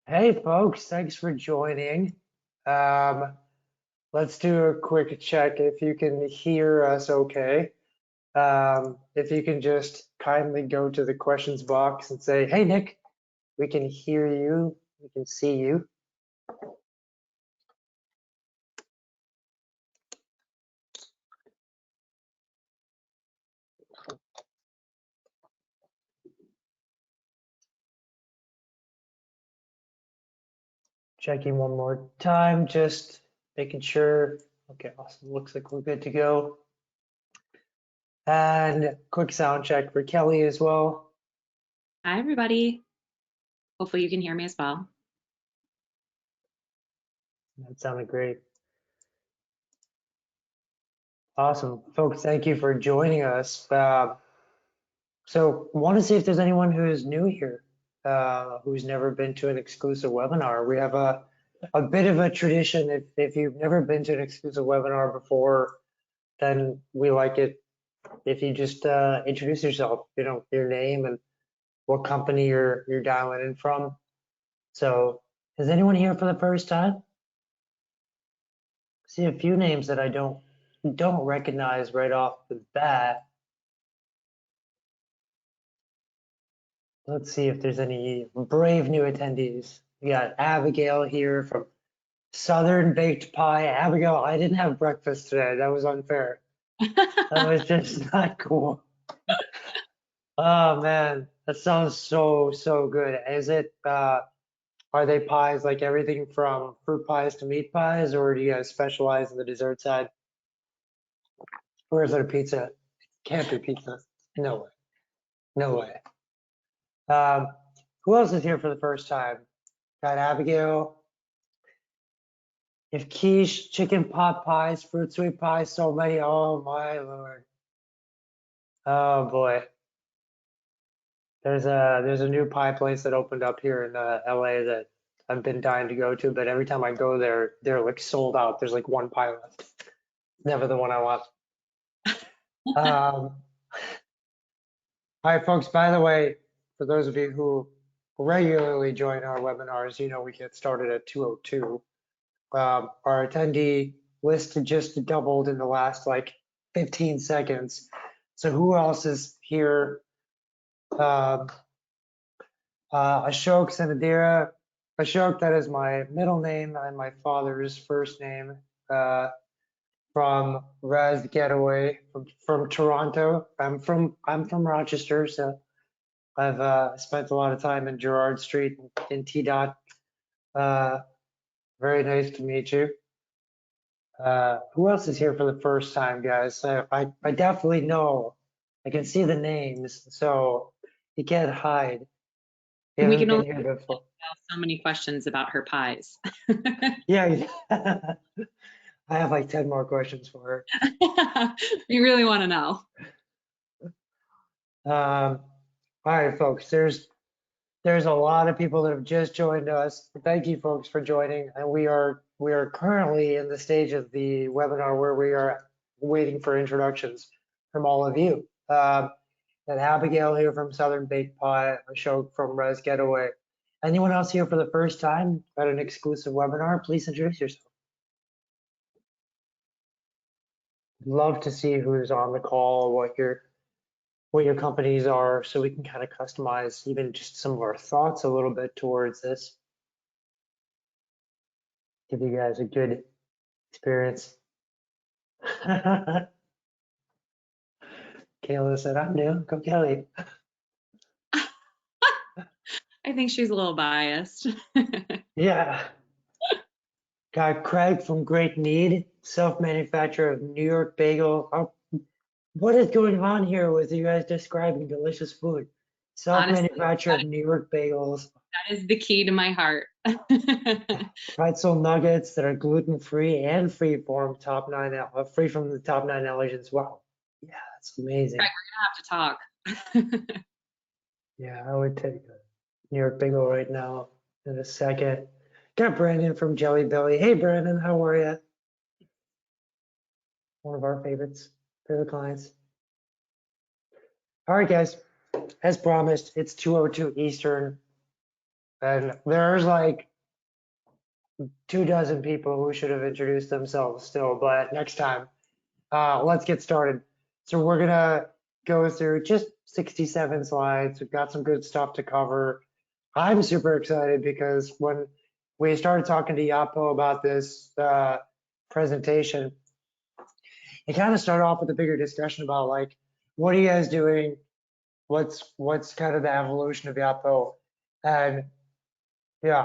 Hey folks, thanks for joining. Um, let's do a quick check if you can hear us okay. If you can just kindly go to the questions box and say, hey Nick, we can hear you, we can see you. Checking one more time, just making sure. Okay, awesome. Looks like we're good to go. And quick sound check for Kelly as well. Hi, everybody. Hopefully you can hear me as well. That sounded great. Awesome. Folks, thank you for joining us. So want to see if there's anyone who's new here, who's never been to an exclusive webinar. We have a bit of a tradition. If you've never been to an exclusive webinar before, then we like it if you just introduce yourself, your name and what company you're dialing in from. So is anyone here for the first time? See a few names that I don't recognize right off the bat. Let's see if there's any brave new attendees. We got Abigail here from Southern Baked Pie. Abigail, I didn't have breakfast today. That was unfair. That was just not cool. Oh man, that sounds so good. Are they pies like everything from fruit pies to meat pies, or do you guys specialize in the dessert side? Or is it a pizza? Can't be pizza. No way. No way. Um, who else is here for the first time? Got Abigail. If quiche, chicken pot pies, fruit sweet pies, so many. Oh my lord. Oh boy. There's a new pie place that opened up here in LA that I've been dying to go to, but every time I go there, they're like sold out. There's like one pie left. Never the one I want. Um, Hi folks, by the way, for those of you who regularly join our webinars, you know we get started at 2:02. Our attendee list just doubled in the last like 15 seconds. So who else is here? Um, Ashok Sanadira. Ashok, that is my middle name and my father's first name. From Raz Getaway from Toronto. I'm from Rochester, so I've spent a lot of time in Gerrard Street in T Dot. Uh, very nice to meet you. Who else is here for the first time, guys? I definitely know. I can see the names, so you can't hide. You We haven't can been only here before. ask so many questions about her pies. Yeah, I have like 10 more questions for We really want to know. her. All right, folks, there's a lot of people that have just joined us. Thank you, folks, for joining. And we are currently in the stage of the webinar where we are waiting for introductions from all of you. And Abigail here from Southern Baked Pie, Ashok from Res Getaway. Anyone else here for the first time at an exclusive webinar? Please introduce yourself. Love to see who's on the call, what your companies are, so we can kind of customize even just some of our thoughts a little bit towards this. Give you guys a good experience. Kayla said, I'm new. Go Kelly. I think she's a little biased. Yeah. Got Craig from Great Need, self-manufacturer of New York Bagel. Oh, what is going on here with you guys describing delicious food? Honestly, Self-manufacturer of New York Bagels, that is the key to my heart. pretzel nuggets that are gluten-free and free free from the top 9 allergens. Wow. Yeah, that's amazing. Right, we're gonna have to talk. Yeah, I would take a New York Bagel right now in a second. Got Brandon from Jelly Belly. Hey, Brandon, how are you? One of our favorite clients. All right, guys, as promised, it's 2:02 Eastern. And there's like 24 people who should have introduced themselves still, but next time. Let's get started. So we're gonna go through just 67 slides. We've got some good stuff to cover. I'm super excited because when we started talking to Yapo about this presentation, it kind of started off with a bigger discussion about like, what are you guys doing? What's kind of the evolution of Yapo? And yeah,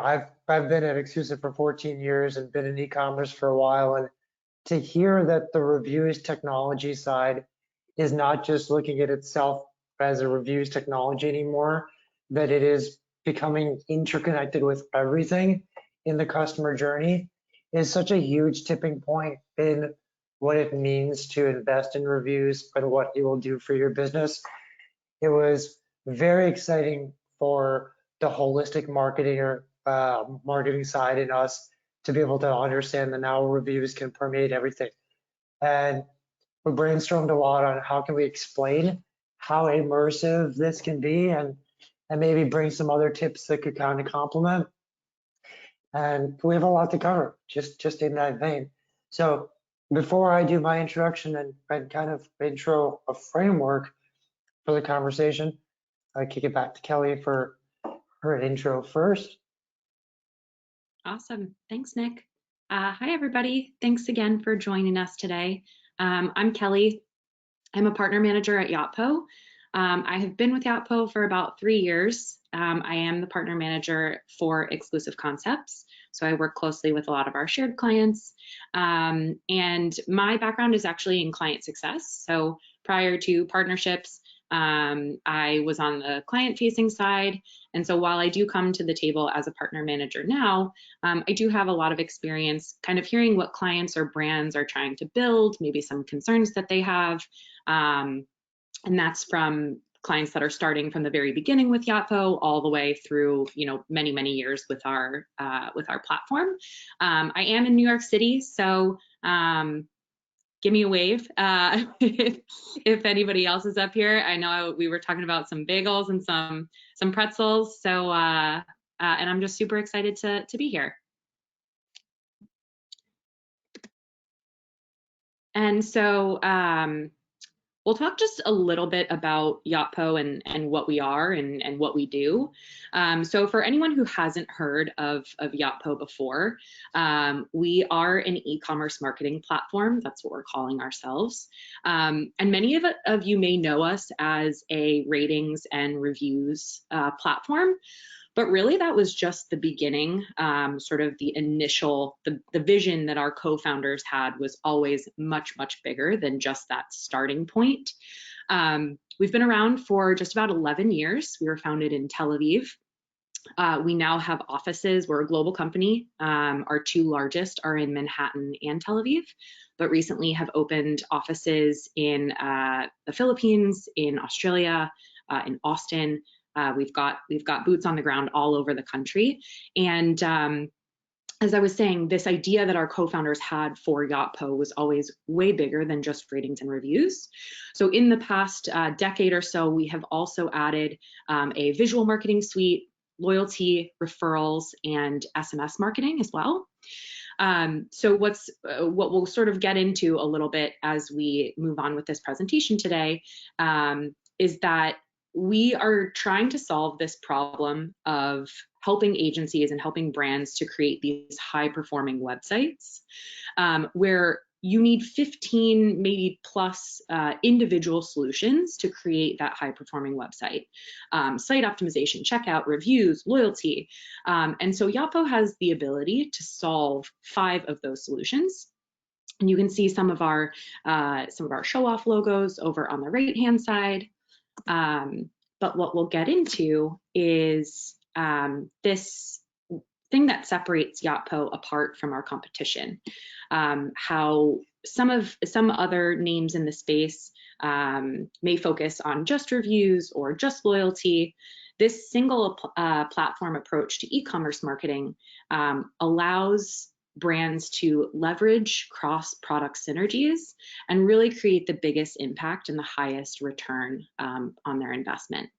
I've been at Exclusive for 14 years and been in e-commerce for a while, and to hear that the reviews technology side is not just looking at itself as a reviews technology anymore, that it is becoming interconnected with everything in the customer journey is such a huge tipping point in what it means to invest in reviews and what it will do for your business. It was very exciting for the holistic marketing or marketing side in us to be able to understand that now reviews can permeate everything. And we brainstormed a lot on how can we explain how immersive this can be, and maybe bring some other tips that could kind of complement. And we have a lot to cover just in that vein. So before I do my introduction and kind of intro a framework for the conversation, I kick it back to Kelly for her intro first. Awesome. Thanks, Nick. Hi, everybody. Thanks again for joining us today. I'm Kelly. I'm a partner manager at Yotpo. I have been with Yotpo for about 3 years. I am the partner manager for Exclusive Concepts. So I work closely with a lot of our shared clients. And my background is actually in client success. So prior to partnerships, I was on the client facing side. And so while I do come to the table as a partner manager now, I do have a lot of experience kind of hearing what clients or brands are trying to build, maybe some concerns that they have. And that's from clients that are starting from the very beginning with Yotpo all the way through, many, many years with our platform. I am in New York City, so give me a wave if anybody else is up here. I know we were talking about some bagels and some pretzels, so and I'm just super excited to be here. And so we'll talk just a little bit about Yotpo and what we are and what we do. So for anyone who hasn't heard of Yotpo before, we are an e-commerce marketing platform. That's what we're calling ourselves. And many of you may know us as a ratings and reviews platform. But really, that was just the beginning, sort of the initial, the vision that our co-founders had was always much, much bigger than just that starting point. We've been around for just about 11 years. We were founded in Tel Aviv. We now have offices. We're a global company. Our two largest are in Manhattan and Tel Aviv, but recently have opened offices in the Philippines, in Australia, in Austin. We've got boots on the ground all over the country. And as I was saying, this idea that our co-founders had for Yotpo was always way bigger than just ratings and reviews. So in the past decade or so, we have also added a visual marketing suite, loyalty, referrals, and SMS marketing as well. So what we'll sort of get into a little bit as we move on with this presentation today is that we are trying to solve this problem of helping agencies and helping brands to create these high-performing websites where you need 15, maybe plus individual solutions to create that high-performing website. Site optimization, checkout, reviews, loyalty. And so Yotpo has the ability to solve 5 of those solutions. And you can see some of our show-off logos over on the right-hand side. But what we'll get into is this thing that separates Yotpo apart from our competition. How some other names in the space may focus on just reviews or just loyalty. This single platform approach to e-commerce marketing allows brands to leverage cross-product synergies and really create the biggest impact and the highest return on their investment.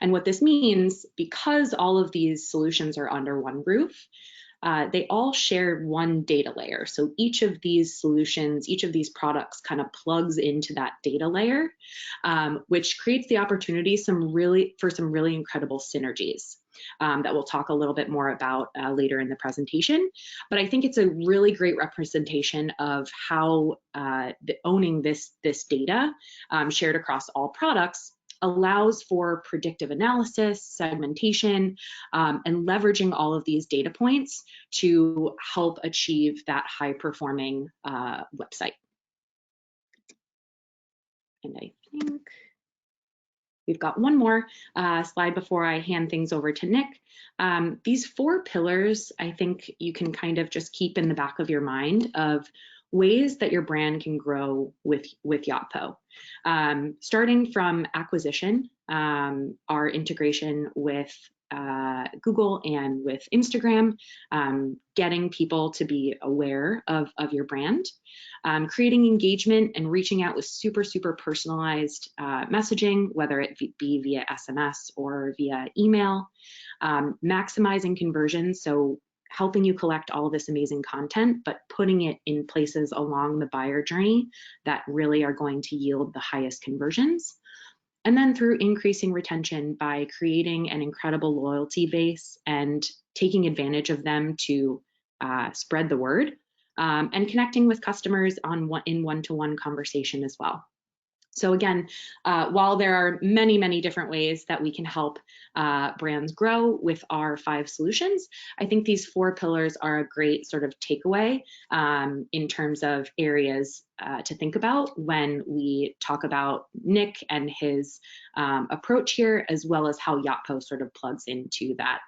And what this means, because all of these solutions are under one roof, they all share one data layer. So each of these solutions, each of these products kind of plugs into that data layer, which creates the opportunity for some really incredible synergies. That we'll talk a little bit more about later in the presentation. But I think it's a really great representation of how owning this data shared across all products allows for predictive analysis, segmentation, and leveraging all of these data points to help achieve that high-performing website. And I think we've got one more slide before I hand things over to Nick. These 4 pillars, I think you can kind of just keep in the back of your mind of ways that your brand can grow with Yotpo. Starting from acquisition, our integration with Google and with Instagram, getting people to be aware of your brand, creating engagement and reaching out with super personalized messaging, whether it be via SMS or via email, maximizing conversions, so helping you collect all of this amazing content, but putting it in places along the buyer journey that really are going to yield the highest conversions. And then through increasing retention by creating an incredible loyalty base and taking advantage of them to spread the word, and connecting with customers in one-to-one conversation as well. So again, while there are many different ways that we can help brands grow with our 5 solutions, I think these 4 pillars are a great sort of takeaway in terms of areas to think about when we talk about Nick and his approach here, as well as how Yotpo sort of plugs into that,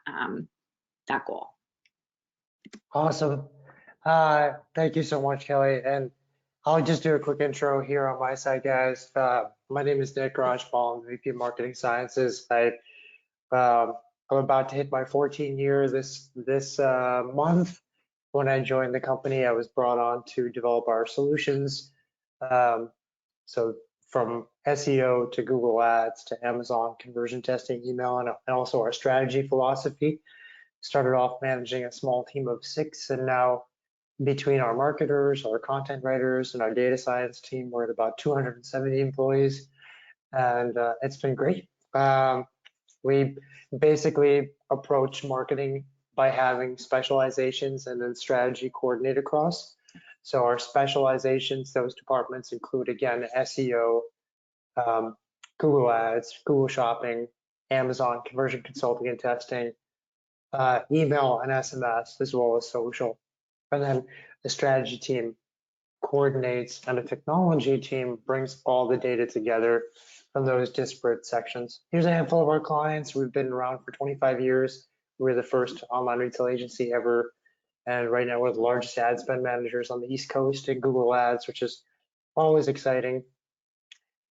that goal. Awesome. Thank you so much, Kelly. And I'll just do a quick intro here on my side, guys. My name is Nick Rajpal. I'm the VP of Marketing Sciences. I'm about to hit my 14 year this month. When I joined the company, I was brought on to develop our solutions. So from SEO to Google Ads to Amazon conversion testing, email, and also our strategy philosophy. Started off managing a small team of 6, and now between our marketers, our content writers, and our data science team, we're at about 270 employees, and it's been great. We basically approach marketing by having specializations and then strategy coordinate across. So our specializations, those departments include, again, SEO, Google Ads, Google Shopping, Amazon conversion consulting and testing, email and SMS, as well as social. And then the strategy team coordinates, and the technology team brings all the data together from those disparate sections. Here's a handful of our clients. We've been around for 25 years. We're the first online retail agency ever. And right now we're the largest ad spend managers on the East Coast in Google Ads, which is always exciting.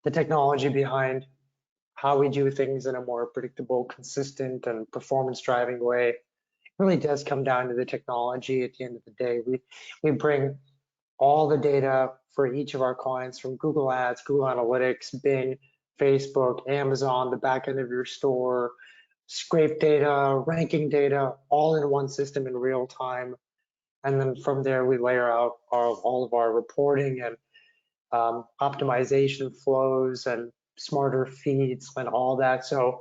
The technology behind how we do things in a more predictable, consistent, and performance driving way really does come down to the technology. At the end of the day, we bring all the data for each of our clients from Google Ads, Google Analytics, Bing, Facebook, Amazon, the back end of your store, scrape data, ranking data, all in one system in real time. And then from there, we layer out all of our reporting and optimization flows and smarter feeds and all that. So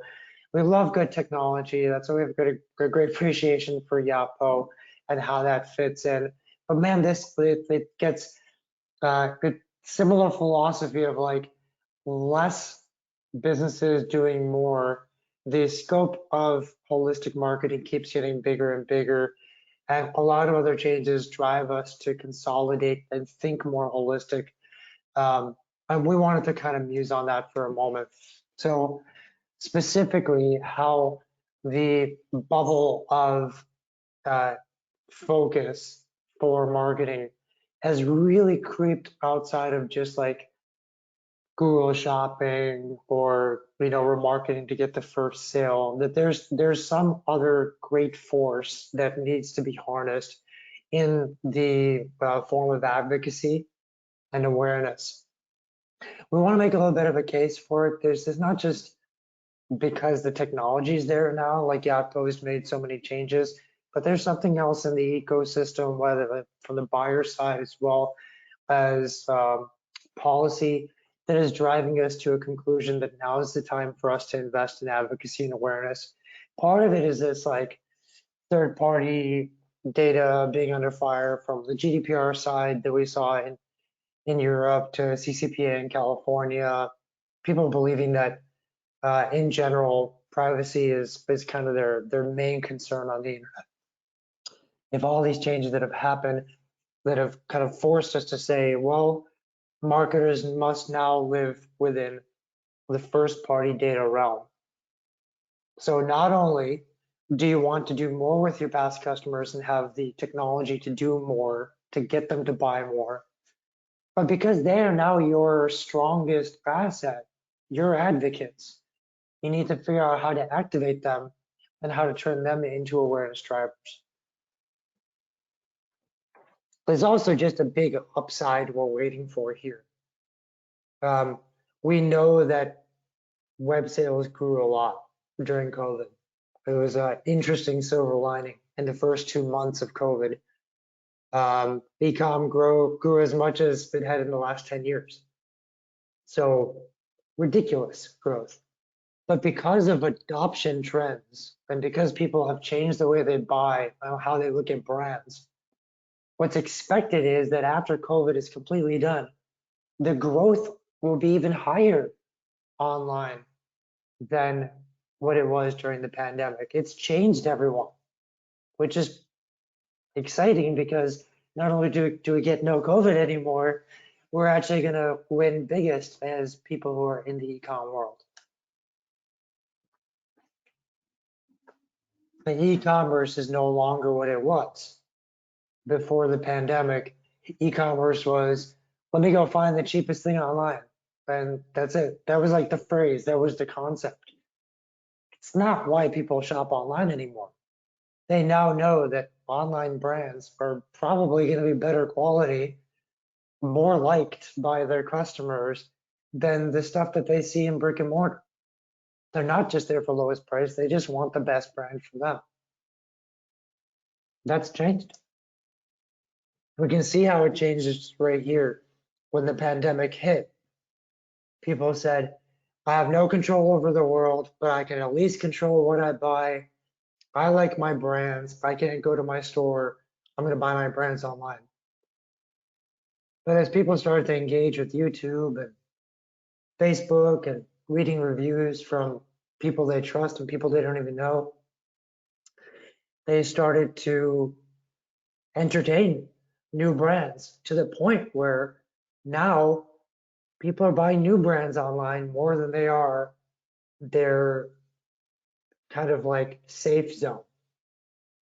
we love good technology. That's why we have a great appreciation for Yotpo and how that fits in. But man, it gets good similar philosophy of like less businesses doing more. The scope of holistic marketing keeps getting bigger and bigger, and a lot of other changes drive us to consolidate and think more holistic. And we wanted to kind of muse on that for a moment. So specifically how the bubble of focus for marketing has really creeped outside of just like Google Shopping or remarketing to get the first sale, that there's some other great force that needs to be harnessed in the form of advocacy and awareness. We want to make a little bit of a case for it. There's not just because the technology is there now, like Yotpo has made so many changes, but there's something else in the ecosystem, whether from the buyer side as well as policy, that is driving us to a conclusion that now is the time for us to invest in advocacy and awareness. Part of it is this like third party data being under fire from the GDPR side that we saw in Europe to CCPA in California, people believing that in general, privacy is kind of their main concern on the internet. If all these changes that have happened that have kind of forced us to say, well, marketers must now live within the first party data realm. So not only do you want to do more with your past customers and have the technology to do more, to get them to buy more, but because they are now your strongest asset, your advocates, you need to figure out how to activate them and how to turn them into awareness drivers. There's also just a big upside we're waiting for here. We know that web sales grew a lot during COVID. It was an interesting silver lining in the first 2 months of COVID. Ecom grew as much as it had in the last 10 years. So ridiculous growth. But because of adoption trends and because people have changed the way they buy, how they look at brands, what's expected is that after COVID is completely done, the growth will be even higher online than what it was during the pandemic. It's changed everyone, which is exciting because not only do we get no COVID anymore, we're actually going to win biggest as people who are in the e-com world. The e-commerce is no longer what it was. Before the pandemic, e-commerce was, let me go find the cheapest thing online. And that's it. That was like the phrase, that was the concept. It's not why people shop online anymore. They now know that online brands are probably going to be better quality, more liked by their customers than the stuff that they see in brick and mortar. They're not just there for lowest price, they just want the best brand for them. That's changed. We can see how it changes right here. When the pandemic hit, people said, I have no control over the world, but I can at least control what I buy. I like my brands. If I can't go to my store, I'm going to buy my brands online. But as people started to engage with YouTube and Facebook and reading reviews from people they trust and people they don't even know, they started to entertain new brands to the point where now people are buying new brands online more than they are their kind of like safe zone.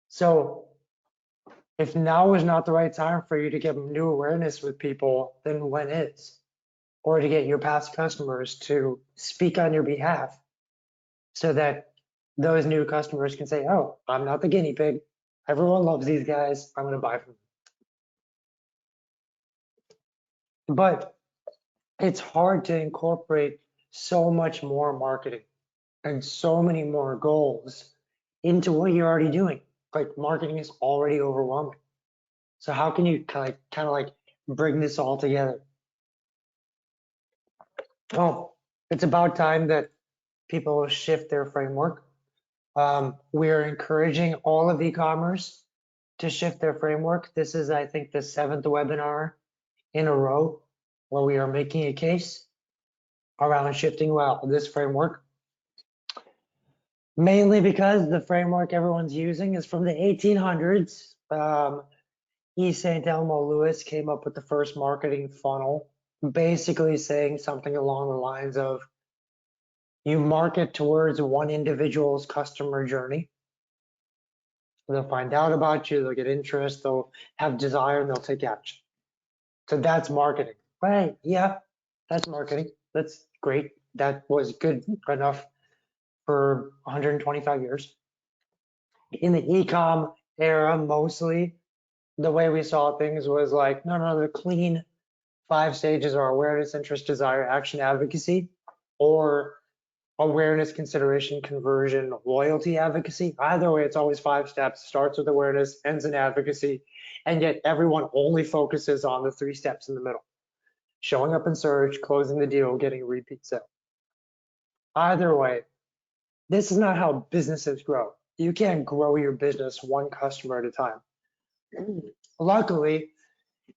So if now is not the right time for you to get new awareness with people, then when is? Or to get your past customers to speak on your behalf so that those new customers can say, oh, I'm not the guinea pig. Everyone loves these guys. I'm going to buy from them. But it's hard to incorporate so much more marketing and so many more goals into what you're already doing. Like marketing is already overwhelming. So how can you kind of like bring this all together? Well, it's about time that people shift their framework. We are encouraging all of e-commerce to shift their framework. This is, I think, the 7th webinar in a row where we are making a case around shifting this framework. Mainly because the framework everyone's using is from the 1800s. E. St. Elmo Lewis came up with the first marketing funnel, basically saying something along the lines of, you market towards one individual's customer journey. They'll find out about you, they'll get interest, they'll have desire, and they'll take action. So that's marketing. Right, yeah, that's marketing. That's great. That was good enough for 125 years. In the e-com era, mostly, the way we saw things was like, no, the clean 5 stages are awareness, interest, desire, action, advocacy, or awareness, consideration, conversion, loyalty, advocacy. Either way, it's always 5 steps. Starts with awareness, ends in advocacy, and yet everyone only focuses on the 3 steps in the middle. Showing up in search, closing the deal, getting a repeat sale. Either way, this is not how businesses grow. You can't grow your business one customer at a time. Luckily,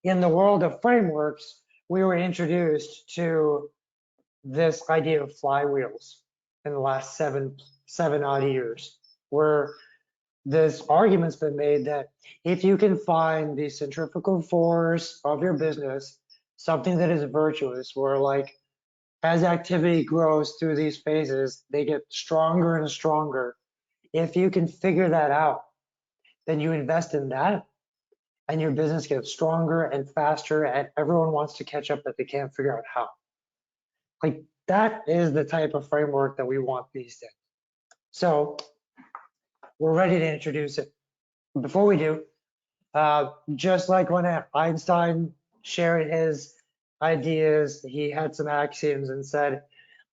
in the world of frameworks, we were introduced to this idea of flywheels in the last seven odd years, where this argument's been made that if you can find the centrifugal force of your business, something that is virtuous, where like as activity grows through these phases, they get stronger and stronger. If you can figure that out, then you invest in that and your business gets stronger and faster, and everyone wants to catch up, but they can't figure out how. Like that is the type of framework that we want these days. So we're ready to introduce it. Before we do, just like when Einstein shared his ideas, he had some axioms and said,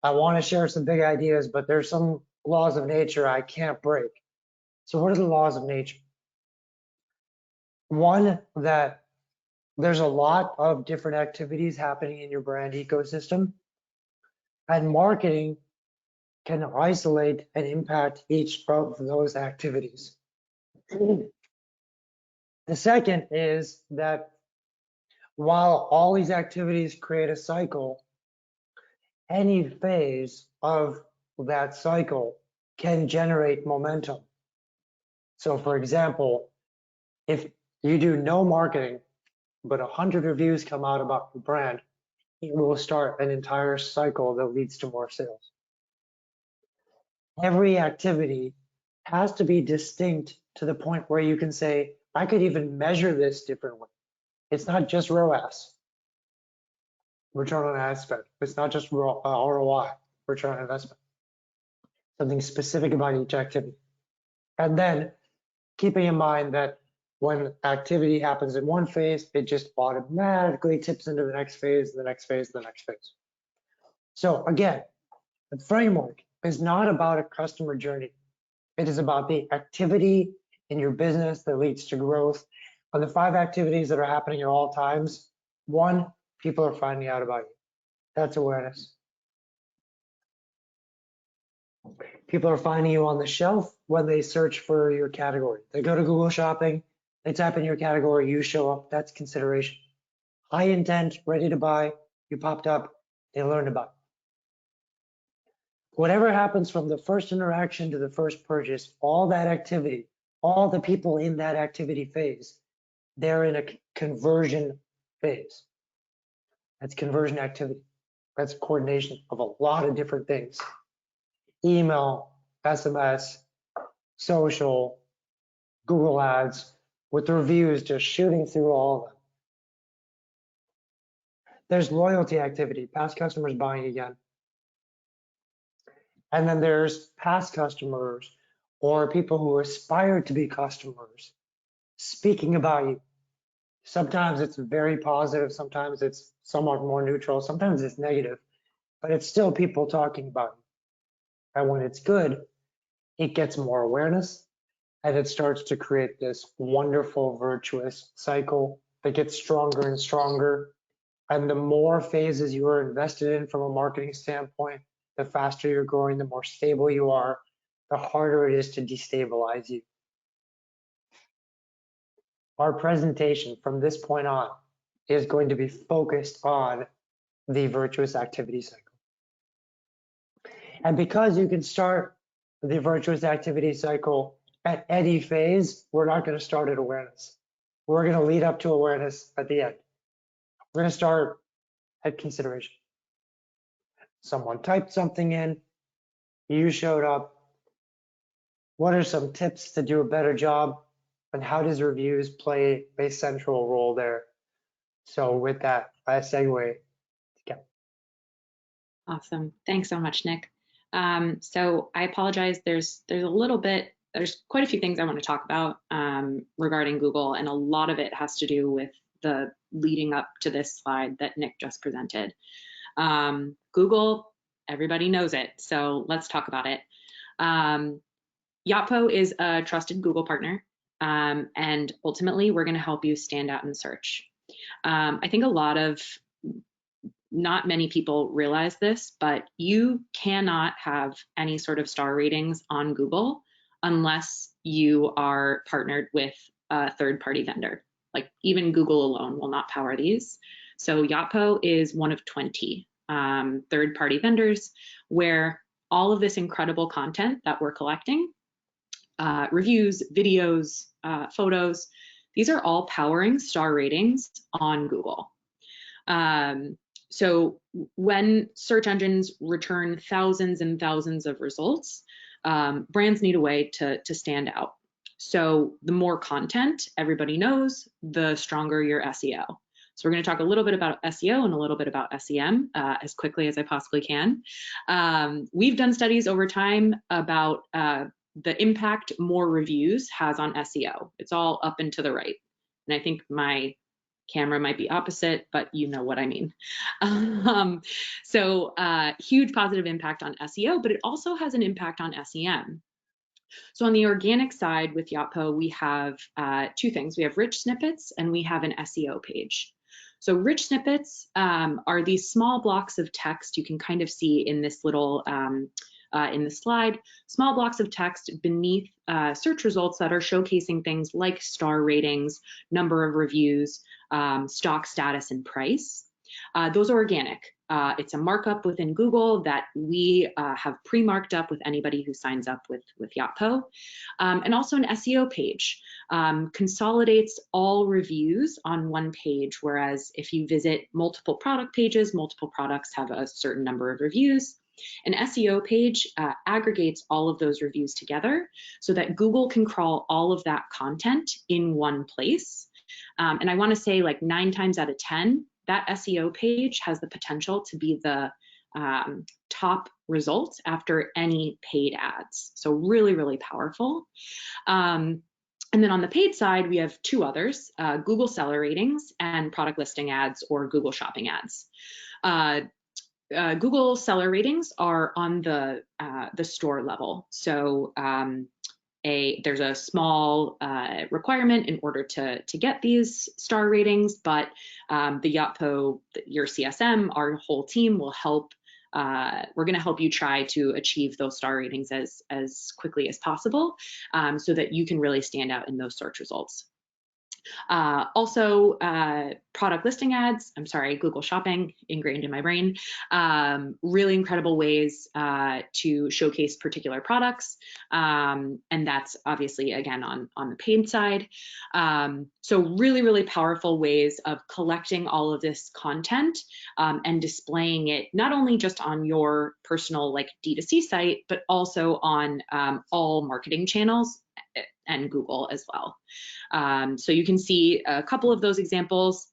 I want to share some big ideas, but there's some laws of nature I can't break. So what are the laws of nature? One, that there's a lot of different activities happening in your brand ecosystem, and marketing can isolate and impact each of those activities. The second is that while all these activities create a cycle, any phase of that cycle can generate momentum. So for example, if you do no marketing, but 100 reviews come out about your brand, it will start an entire cycle that leads to more sales. Every activity has to be distinct to the point where you can say, I could even measure this differently. It's not just ROAS, return on ad spend. It's not just ROI, return on investment. Something specific about each activity. And then keeping in mind that when activity happens in one phase, it just automatically tips into the next phase, the next phase, the next phase. So again, the framework is not about a customer journey. It is about the activity in your business that leads to growth. On the 5 activities that are happening at all times, 1, people are finding out about you. That's awareness. People are finding you on the shelf when they search for your category. They go to Google Shopping, they type in your category, you show up, that's consideration. High intent, ready to buy, you popped up, they learned about it. Whatever happens from the first interaction to the first purchase, all that activity, all the people in that activity phase, they're in a conversion phase. That's conversion activity. That's coordination of a lot of different things. Email, SMS, social, Google Ads, with the reviews just shooting through all of them. There's loyalty activity, past customers buying again. And then there's past customers or people who aspire to be customers speaking about you. Sometimes it's very positive, sometimes it's somewhat more neutral, sometimes it's negative, but it's still people talking about you. And when it's good, it gets more awareness and it starts to create this wonderful virtuous cycle that gets stronger and stronger. And the more phases you are invested in from a marketing standpoint, the faster you're growing, the more stable you are, the harder it is to destabilize you. Our presentation from this point on is going to be focused on the virtuous activity cycle. And because you can start the virtuous activity cycle at any phase, we're not going to start at awareness. We're going to lead up to awareness at the end. We're going to start at consideration. Someone typed something in, you showed up. What are some tips to do a better job? And how does reviews play a central role there? So with that, I segue. Awesome. Thanks so much, Nick. So I apologize. There's quite a few things I want to talk about regarding Google, and a lot of it has to do with the leading up to this slide that Nick just presented. Google everybody knows it. So let's talk about it. Yotpo is a trusted Google partner, and ultimately we're going to help you stand out in search. I think not many people realize this, but you cannot have any sort of star ratings on Google unless you are partnered with a third-party vendor. Like even Google alone will not power these. So Yotpo is one of 20 third-party vendors where all of this incredible content that we're collecting, reviews, videos, photos, these are all powering star ratings on Google. So when search engines return thousands and thousands of results, brands need a way to stand out. So the more content everybody knows, the stronger your SEO. So we're going to talk a little bit about SEO and a little bit about SEM as quickly as I possibly can. We've done studies over time about the impact more reviews has on SEO. It's all up and to the right. And I think my camera might be opposite, but you know what I mean. So huge positive impact on SEO, but it also has an impact on SEM. So on the organic side with Yotpo, we have two things. We have rich snippets and we have an SEO page. So rich snippets are these small blocks of text you can kind of see in this little in the slide, small blocks of text beneath search results that are showcasing things like star ratings, number of reviews, stock status, and price. Those are organic. It's a markup within Google that we have pre-marked up with anybody who signs up with Yotpo. And also an SEO page consolidates all reviews on one page, whereas if you visit multiple product pages, multiple products have a certain number of reviews. An SEO page aggregates all of those reviews together so that Google can crawl all of that content in one place. And I want to say like 9 times out of 10, that SEO page has the potential to be the top result after any paid ads. So really, really powerful. And then on the paid side, we have 2 others, Google seller ratings and product listing ads or Google shopping ads. Google seller ratings are on the store level. So there's a small requirement in order to get these star ratings, but the Yotpo, your CSM, our whole team will help. We're going to help you try to achieve those star ratings as quickly as possible so that you can really stand out in those search results. Also, product listing ads, Google Shopping, ingrained in my brain. Really incredible ways to showcase particular products. And that's obviously, again, on the paid side. So really, really powerful ways of collecting all of this content and displaying it not only just on your personal like D2C site, but also on all marketing channels and Google as well. So you can see a couple of those examples.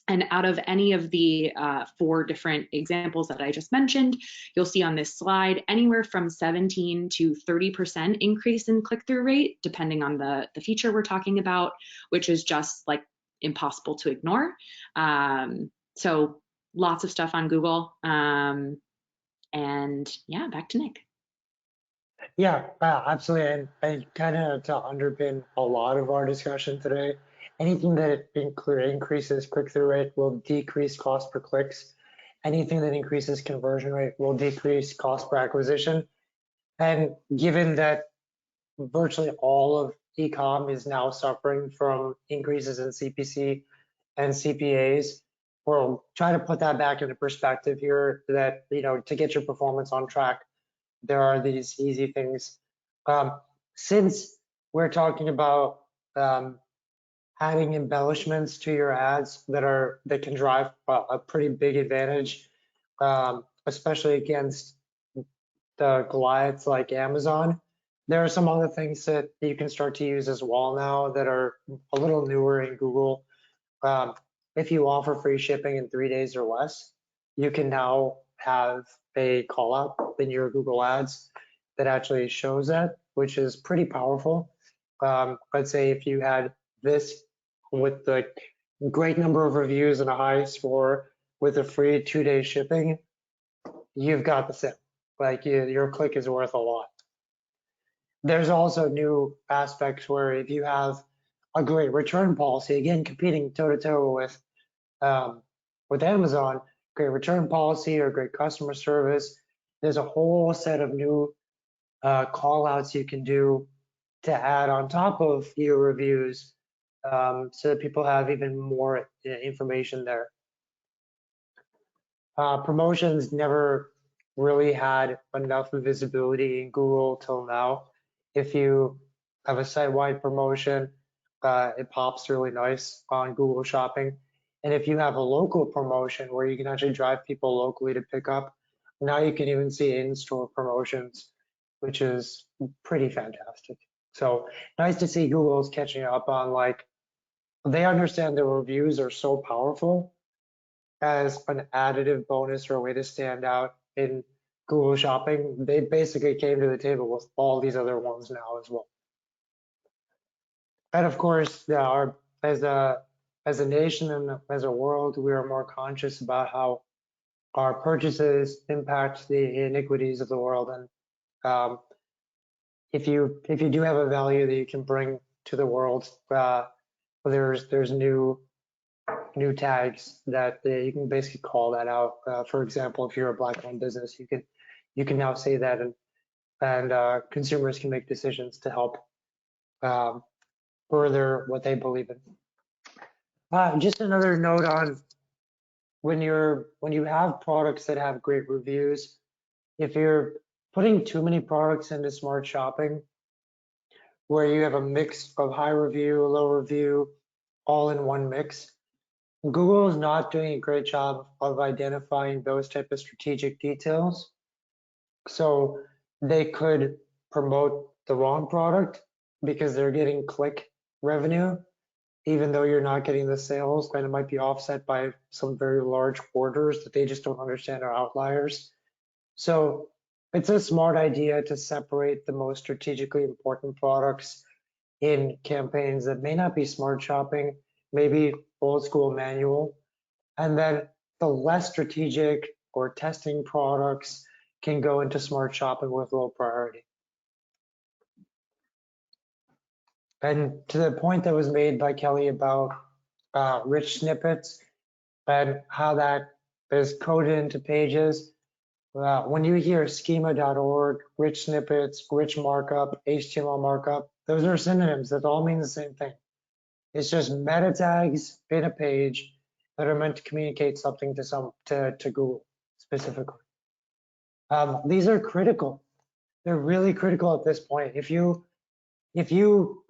And out of any of the 4 different examples that I just mentioned, you'll see on this slide anywhere from 17 to 30% increase in click-through rate, depending on the feature we're talking about, which is just like impossible to ignore. So lots of stuff on Google. And yeah, back to Nick. Yeah, absolutely. And kind of to underpin a lot of our discussion today, anything that increases click-through rate will decrease cost per clicks. Anything that increases conversion rate will decrease cost per acquisition. And given that virtually all of e-com is now suffering from increases in CPC and CPAs, we'll try to put that back into perspective here that, to get your performance on track, there are these easy things. Since we're talking about adding embellishments to your ads that can drive a pretty big advantage, especially against the Goliaths like Amazon, there are some other things that you can start to use as well now that are a little newer in Google. If you offer free shipping in 3 days or less, you can now have a call out in your Google ads that actually shows that, which is pretty powerful. Let's say if you had this with the great number of reviews and a high score with a free 2-day shipping, you've got the sale. Like your click is worth a lot. There's also new aspects where if you have a great return policy, again, competing toe to toe with Amazon, great return policy or great customer service, there's a whole set of new call outs you can do to add on top of your reviews so that people have even more information there. Promotions never really had enough visibility in Google till now. If you have a site-wide promotion, it pops really nice on Google Shopping. And if you have a local promotion where you can actually drive people locally to pick up, now you can even see in-store promotions, which is pretty fantastic. So nice to see Google's catching up on, like, they understand their reviews are so powerful as an additive bonus or a way to stand out in Google Shopping. They basically came to the table with all these other ones now as well. And of course, as a nation and as a world, we are more conscious about how our purchases impact the iniquities of the world. And if you do have a value that you can bring to the world, there's new tags that you can basically call that out. For example, if you're a Black-owned business, you can now say that, and consumers can make decisions to help further what they believe in. Just another note on when you have products that have great reviews, if you're putting too many products into Smart Shopping, where you have a mix of high review, low review, all in one mix, Google is not doing a great job of identifying those type of strategic details. So they could promote the wrong product because they're getting click revenue, even though you're not getting the sales, and it might be offset by some very large orders that they just don't understand are outliers. So it's a smart idea to separate the most strategically important products in campaigns that may not be Smart Shopping, maybe old school manual, and then the less strategic or testing products can go into Smart Shopping with low priority. And to the point that was made by Kelly about rich snippets and how that is coded into pages, when you hear schema.org, rich snippets, rich markup, HTML markup, those are synonyms that all mean the same thing. It's just meta tags in a page that are meant to communicate something to Google specifically. These are critical. They're really critical at this point. If you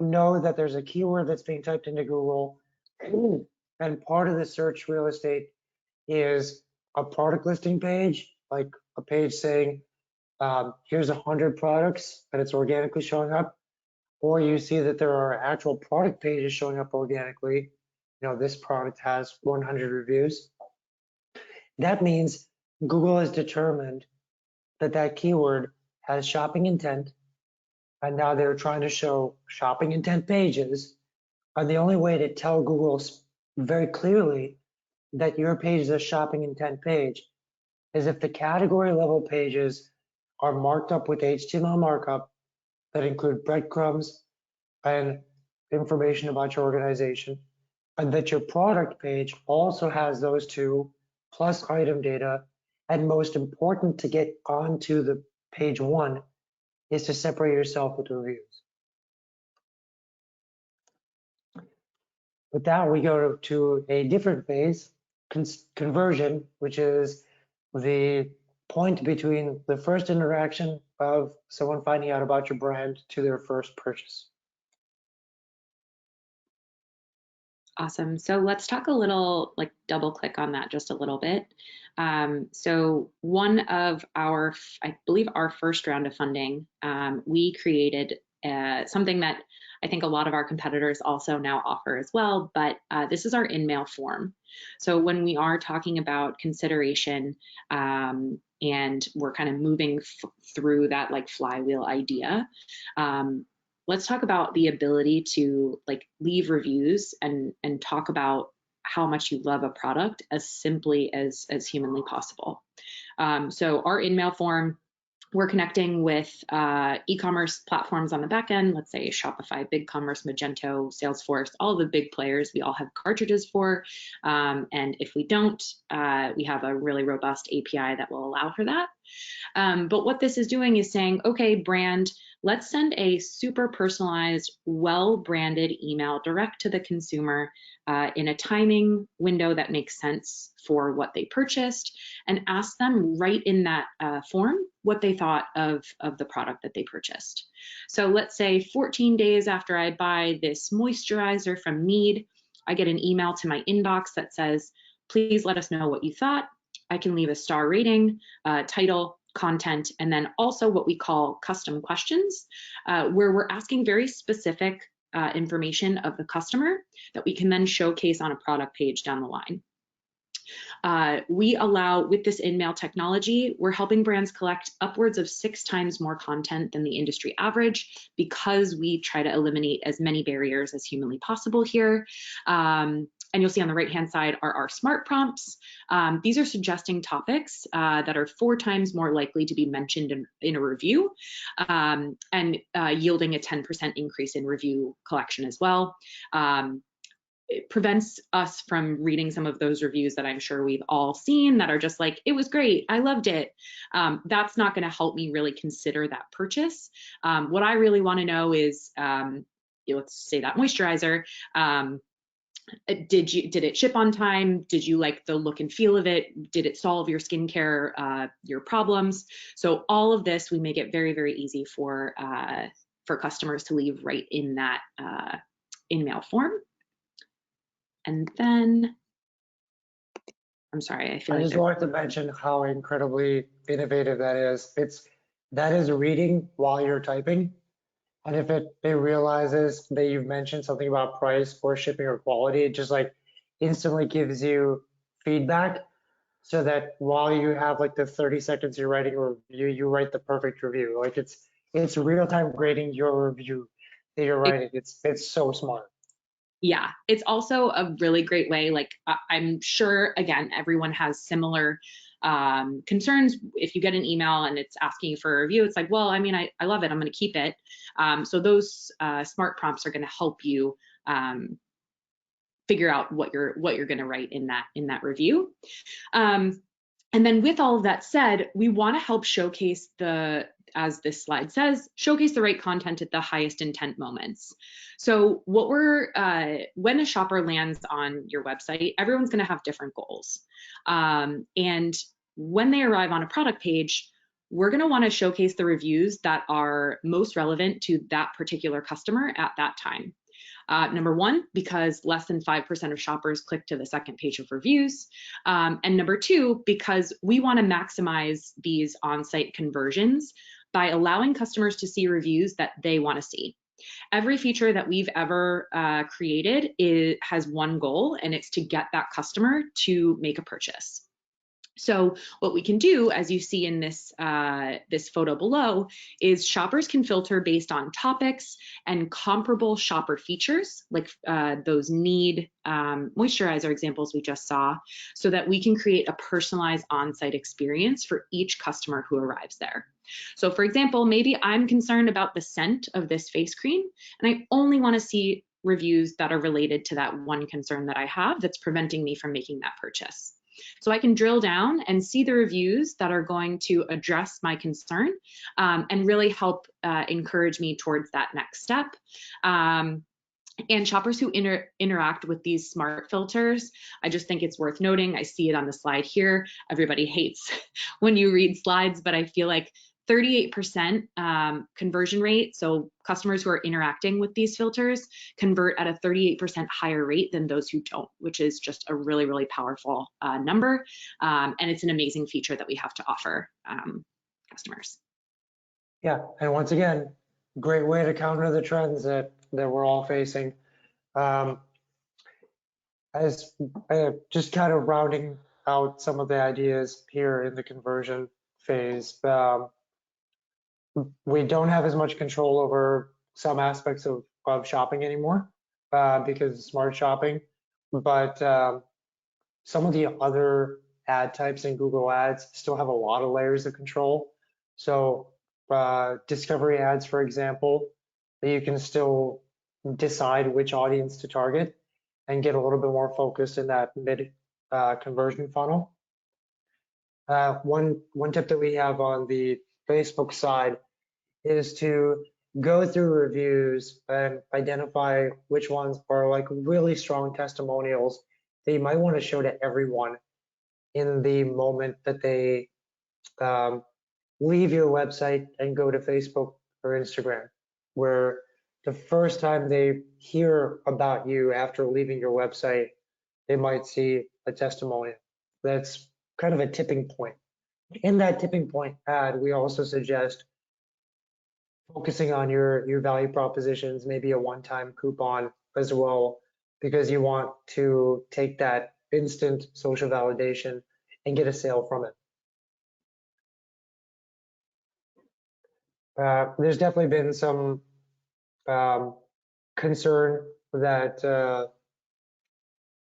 know that there's a keyword that's being typed into Google, and part of the search real estate is a product listing page, like a page saying, here's 100 products, and it's organically showing up, or you see that there are actual product pages showing up organically, this product has 100 reviews. That means Google has determined that keyword has shopping intent, and now they're trying to show shopping intent pages. And the only way to tell Google very clearly that your page is a shopping intent page is if the category level pages are marked up with HTML markup that include breadcrumbs and information about your organization, and that your product page also has those two plus item data. And most important, to get onto the page one is to separate yourself with reviews. With that, we go to a different phase, conversion, which is the point between the first interaction of someone finding out about your brand to their first purchase. Awesome. So let's talk a little, like double click on that just a little bit. So one of our, I believe our first round of funding, we created something that I think a lot of our competitors also now offer as well, but this is our in-mail form. So when we are talking about consideration and we're kind of moving through that like flywheel idea, let's talk about the ability to like leave reviews and talk about how much you love a product as simply as humanly possible. So our in-mail form, we're connecting with e-commerce platforms on the back end, let's say Shopify, BigCommerce, Magento, Salesforce, all the big players we all have cartridges for. And if we don't, we have a really robust API that will allow for that. But what this is doing is saying, okay, brand, let's send a super personalized, well-branded email direct to the consumer in a timing window that makes sense for what they purchased, and ask them right in that form what they thought of the product that they purchased. So let's say 14 days after I buy this moisturizer from Mead, I get an email to my inbox that says, please let us know what you thought. I can leave a star rating, title, content, and then also what we call custom questions, where we're asking very specific information of the customer that we can then showcase on a product page down the line. We allow, with this in-mail technology, we're helping brands collect upwards of 6 times more content than the industry average, because we try to eliminate as many barriers as humanly possible here. And you'll see on the right-hand side are our smart prompts. These are suggesting topics that are 4 times more likely to be mentioned in a review, and yielding a 10% increase in review collection as well. It prevents us from reading some of those reviews that I'm sure we've all seen that are just like, it was great, I loved it. That's not going to help me really consider that purchase. What I really want to know is, let's say that moisturizer, did it ship on time? Did you like the look and feel of it? Did it solve your skincare, your problems? So all of this, we make it very, very easy for customers to leave right in that in-mail form. And then, I'm sorry, I feel I like just wanted to mention how incredibly innovative that is. That is reading while you're typing. And if it realizes that you've mentioned something about price or shipping or quality, it just like instantly gives you feedback, so that while you have like the 30 seconds you're writing a review, you write the perfect review. Like it's real time grading your review that you're writing. It's so smart. yeah, it's also a really great way. Like I'm sure, again, everyone has similar concerns. If you get an email and it's asking you for a review, it's like, well, I mean, I love it, I'm going to keep it. So those smart prompts are going to help you figure out what you're going to write in that review. And then with all of that said, we want to help showcase as this slide says, showcase the right content at the highest intent moments. So when a shopper lands on your website, everyone's going to have different goals. And when they arrive on a product page, we're going to want to showcase the reviews that are most relevant to that particular customer at that time. Number one, because less than 5% of shoppers click to the second page of reviews. And number two, because we want to maximize these on-site conversions by allowing customers to see reviews that they want to see. Every feature that we've ever created has one goal, and it's to get that customer to make a purchase. So what we can do, as you see in this photo below, is shoppers can filter based on topics and comparable shopper features, like those Need moisturizer examples we just saw, so that we can create a personalized on-site experience for each customer who arrives there. So for example, maybe I'm concerned about the scent of this face cream, and I only want to see reviews that are related to that one concern that I have that's preventing me from making that purchase. So I can drill down and see the reviews that are going to address my concern and really help encourage me towards that next step. And shoppers who interact with these smart filters, I just think it's worth noting. I see it on the slide here. Everybody hates when you read slides, but I feel like 38% conversion rate. So customers who are interacting with these filters convert at a 38% higher rate than those who don't, which is just a really, really powerful number. And it's an amazing feature that we have to offer customers. Yeah, and once again, great way to counter the trends that we're all facing. As just kind of rounding out some of the ideas here in the conversion phase, we don't have as much control over some aspects of shopping anymore because of smart shopping, but some of the other ad types in Google Ads still have a lot of layers of control. So discovery ads, for example, that you can still decide which audience to target and get a little bit more focused in that mid conversion funnel. One tip that we have on the Facebook side is to go through reviews and identify which ones are like really strong testimonials that you might want to show to everyone in the moment that they leave your website and go to Facebook or Instagram, where the first time they hear about you after leaving your website, they might see a testimonial. That's kind of a tipping point. In that tipping point ad, we also suggest focusing on your value propositions, maybe a one-time coupon as well, because you want to take that instant social validation and get a sale from it. There's definitely been some concern that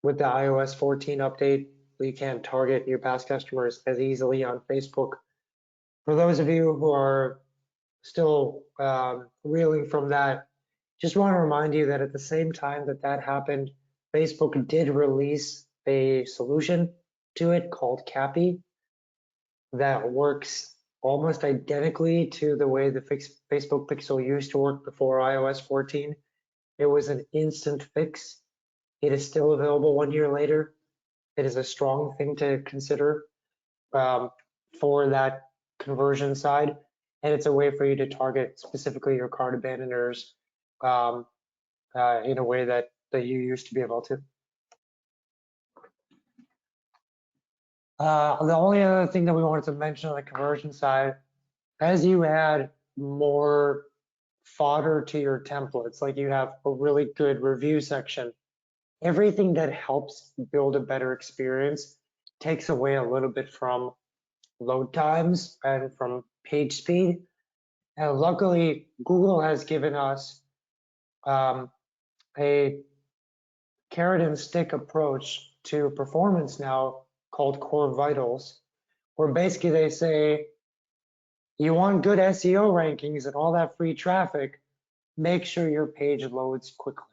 with the iOS 14 update, you can't target your past customers as easily on Facebook. For those of you who are still reeling from that, just want to remind you that at the same time that that happened, Facebook did release a solution to it called Cappy that works almost identically to the way the Facebook Pixel used to work before iOS 14. It was an instant fix. It is still available 1 year later. It is a strong thing to consider for that conversion side. And it's a way for you to target specifically your cart abandoners in a way that you used to be able to. The only other thing that we wanted to mention on the conversion side, as you add more fodder to your templates, like you have a really good review section, everything that helps build a better experience takes away a little bit from load times and from page speed. And luckily, Google has given us a carrot and stick approach to performance now called Core Vitals, where basically they say, you want good SEO rankings and all that free traffic, make sure your page loads quickly.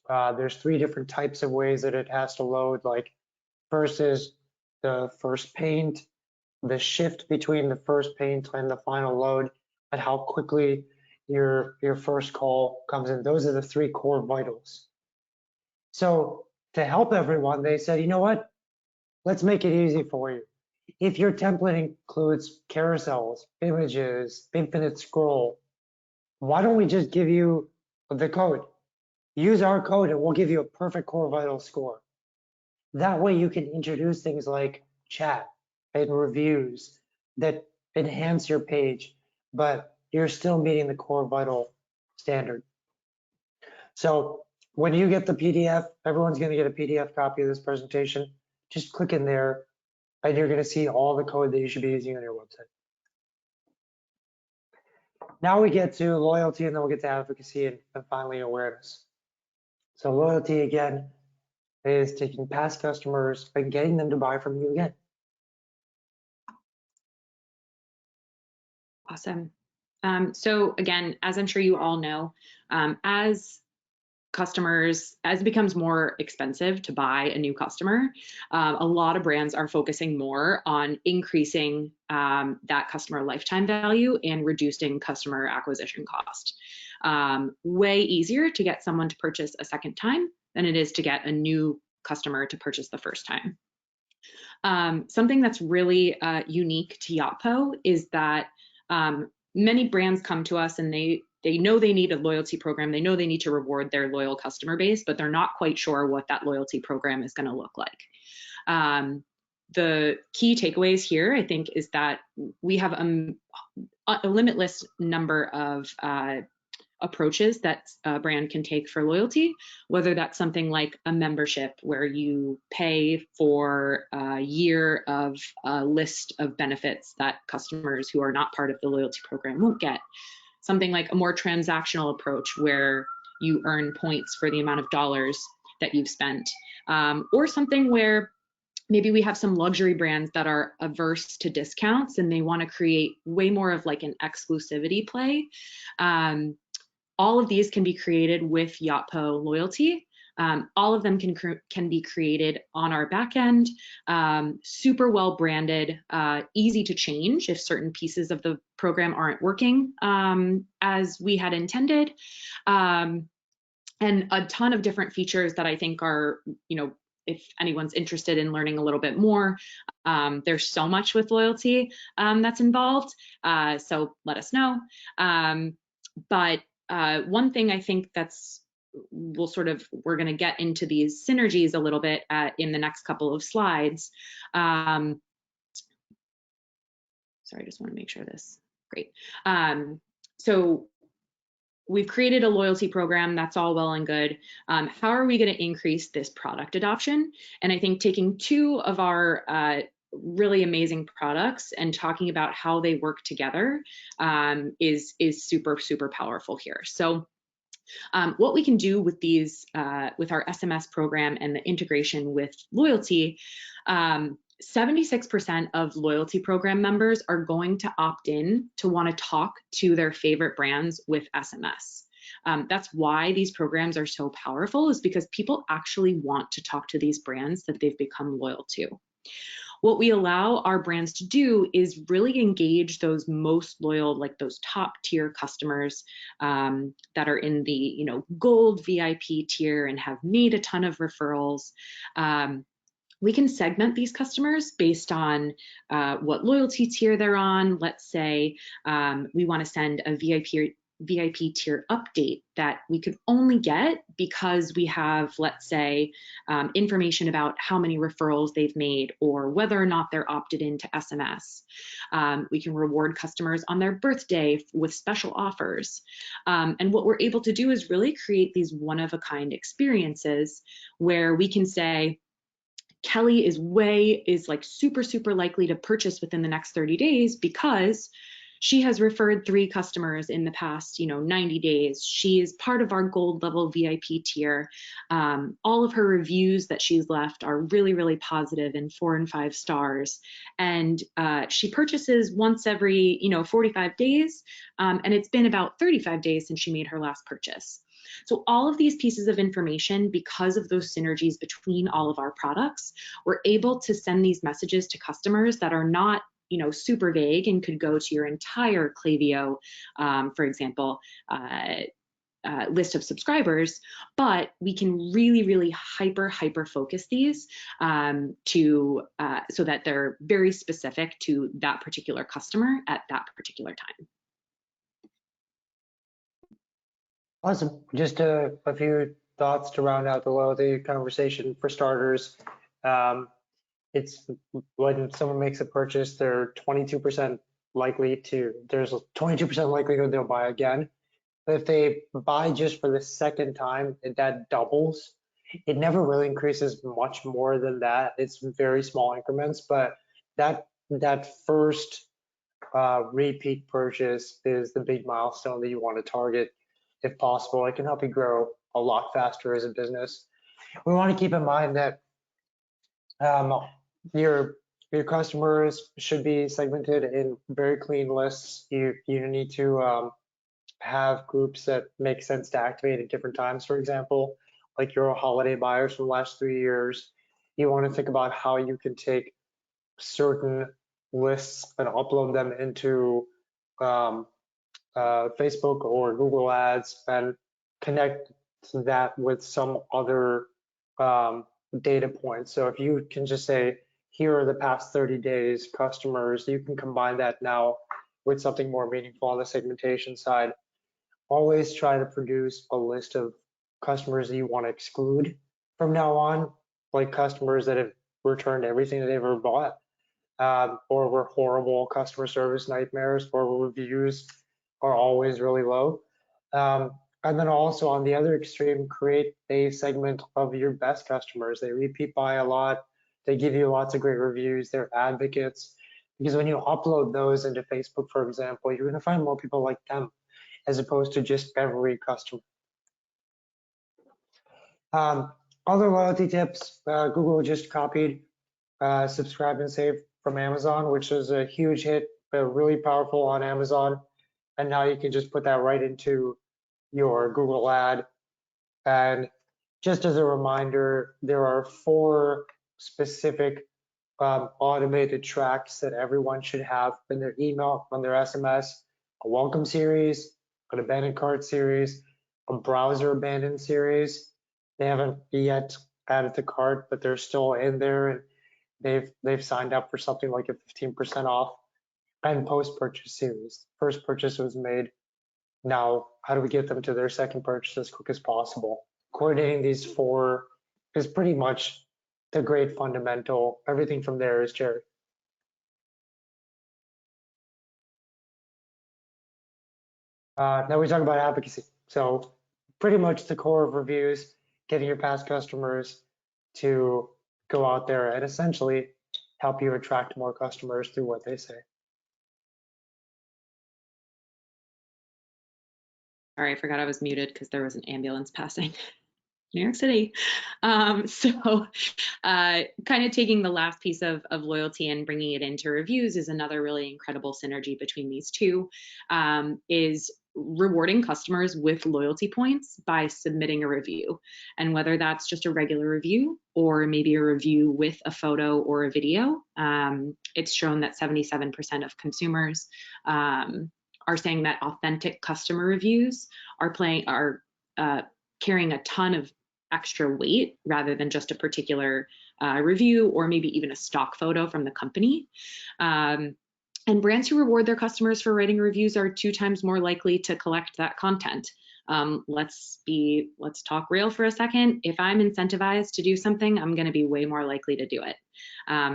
There's 3 different types of ways that it has to load. Like first is the first paint, the shift between the first paint and the final load, and how quickly your first call comes in. Those are the 3 core vitals. So to help everyone, they said, you know what? Let's make it easy for you. If your template includes carousels, images, infinite scroll, why don't we just give you the code? Use our code and we'll give you a perfect core vital score. That way you can introduce things like chat and reviews that enhance your page, but you're still meeting the core vital standard. So when you get the PDF, everyone's going to get a PDF copy of this presentation. Just click in there and you're going to see all the code that you should be using on your website. Now we get to loyalty, and then we'll get to advocacy and finally awareness. So loyalty, again, is taking past customers and getting them to buy from you again. Awesome. So again, as I'm sure you all know, as it becomes more expensive to buy a new customer, a lot of brands are focusing more on increasing that customer lifetime value and reducing customer acquisition cost. Way easier to get someone to purchase a second time than it is to get a new customer to purchase the first time. Something that's really unique to Yotpo is that many brands come to us and they know they need a loyalty program. They know they need to reward their loyal customer base, but they're not quite sure what that loyalty program is going to look like. The key takeaways here, I think, is that we have a limitless number of approaches that a brand can take for loyalty, whether that's something like a membership where you pay for a year of a list of benefits that customers who are not part of the loyalty program won't get. Something like a more transactional approach where you earn points for the amount of dollars that you've spent, or something where maybe we have some luxury brands that are averse to discounts and they want to create way more of like an exclusivity play. All of these can be created with Yotpo loyalty. All of them can be created on our back end, super well branded, easy to change if certain pieces of the program aren't working as we had intended, and a ton of different features that I think are, if anyone's interested in learning a little bit more, there's so much with loyalty that's involved, so let us know. But one thing I think we're going to get into these synergies a little bit in the next couple of slides. Sorry, I just want to make sure this, great. So we've created a loyalty program, that's all well and good. How are we going to increase this product adoption? And I think taking two of our really amazing products and talking about how they work together is super, super powerful here. So what we can do with these, with our SMS program and the integration with loyalty, 76% of loyalty program members are going to opt in to want to talk to their favorite brands with SMS. That's why these programs are so powerful, is because people actually want to talk to these brands that they've become loyal to. What we allow our brands to do is really engage those most loyal, like those top tier customers that are in the gold VIP tier and have made a ton of referrals. We can segment these customers based on what loyalty tier they're on. Let's say we want to send a VIP tier update that we could only get because we have, let's say, information about how many referrals they've made or whether or not they're opted into SMS. We can reward customers on their birthday with special offers. And what we're able to do is really create these one-of-a-kind experiences where we can say, Kelly is like super, super likely to purchase within the next 30 days because she has referred 3 customers in the past, 90 days. She is part of our gold level VIP tier. All of her reviews that she's left are really, really positive and 4 and 5 stars. And she purchases once every, 45 days. And it's been about 35 days since she made her last purchase. So all of these pieces of information, because of those synergies between all of our products, we're able to send these messages to customers that are not super vague and could go to your entire Klaviyo, for example, list of subscribers, but we can really, really hyper focus these so that they're very specific to that particular customer at that particular time. Awesome. Just a few thoughts to round out the loyalty conversation. For starters, it's when someone makes a purchase, there's 22% likelihood they'll buy again. But if they buy just for the second time, that doubles. It never really increases much more than that. It's very small increments, but that first repeat purchase is the big milestone that you want to target if possible. It can help you grow a lot faster as a business. We want to keep in mind that your customers should be segmented in very clean lists. You need to have groups that make sense to activate at different times. For example, like your holiday buyers from the last 3 years, you want to think about how you can take certain lists and upload them into Facebook or Google Ads and connect that with some other data points. So if you can just say, here are the past 30 days customers, you can combine that now with something more meaningful on the segmentation side. Always try to produce a list of customers that you want to exclude from now on, like customers that have returned everything that they've ever bought, or were horrible customer service nightmares, or reviews are always really low. And then also on the other extreme, create a segment of your best customers. They repeat buy a lot. They give you lots of great reviews. They're advocates. Because when you upload those into Facebook, for example, you're going to find more people like them as opposed to just every customer. Other loyalty tips, Google just copied Subscribe and Save from Amazon, which is a huge hit, but really powerful on Amazon. And now you can just put that right into your Google ad. And just as a reminder, there are 4 specific automated tracks that everyone should have in their email, on their SMS: a welcome series, an abandoned cart series, a browser abandoned series. They haven't yet added to cart, but they're still in there, and they've signed up for something like a 15% off. And post-purchase series. First purchase was made. Now, how do we get them to their second purchase as quick as possible? Coordinating these 4 is pretty much the great fundamental. Everything from there is Jerry. Now we talk about advocacy. So pretty much the core of reviews, getting your past customers to go out there and essentially help you attract more customers through what they say. Sorry, I forgot I was muted because there was an ambulance passing. New York City. Kind of taking the last piece of loyalty and bringing it into reviews is another really incredible synergy between these two, is rewarding customers with loyalty points by submitting a review. And whether that's just a regular review or maybe a review with a photo or a video, it's shown that 77% of consumers are saying that authentic customer reviews are carrying a ton of extra weight rather than just a particular review or maybe even a stock photo from the company. And brands who reward their customers for writing reviews are 2 times more likely to collect that content. Let's talk real for a second. If I'm incentivized to do something, I'm going to be way more likely to do it.